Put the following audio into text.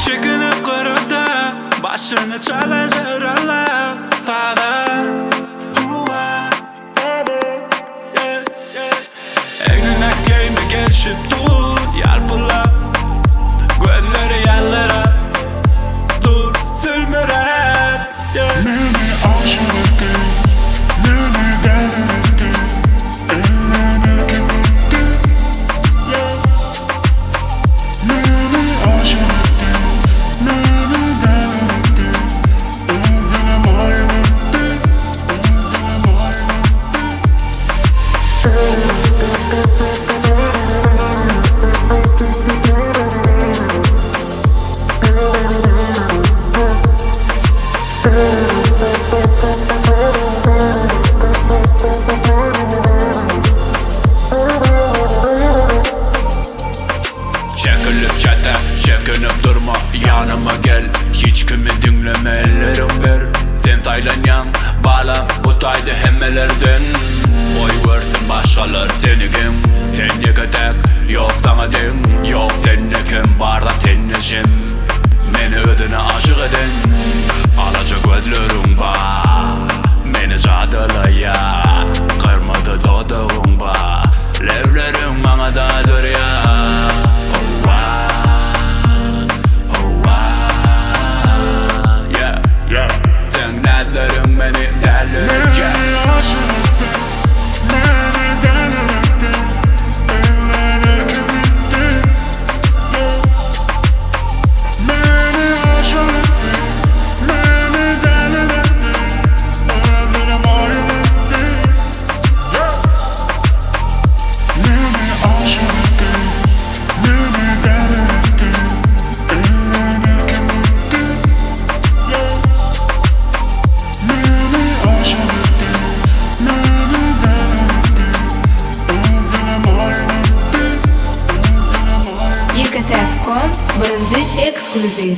Çekinip kırıda başını çalışırlar sada. Eline giyme geçip dur yarpıla. Gözleri yerlere dur sülmüret. Beni aşık etti, beni deli etti. Evlenirken bitti. Beni aşık etti, beni deli etti. Özlem ayrıldı, özlem Çekilip çete, çekinip durma, yanıma gel. Hiç kimi dinleme, ellerim ver. Sen saylanyan, balam butaydı hemmelerden. Oy versin başkalar seni kim? Sen tek, yok sana den. Yok sen ne kim, barda sen neşim. Meni ödüne aşık eden. Alacak gözlerim var, meni cadılaya. Kırmadı dodağım var, levlerim bana dadır ya. Sen beni delirken. Beni aşık etti, beni deli etti. Evlenirken bitti. Beni aşık etti, beni deli etti. Özlem ayrıldı. Beni aşık etti, beni deli etti. Evlenirken bitti. Beni aşık etti, beni deli etti. Özlem ayrıldı, özlem ayrıldı. YKT.com birinchi eksklyuziv.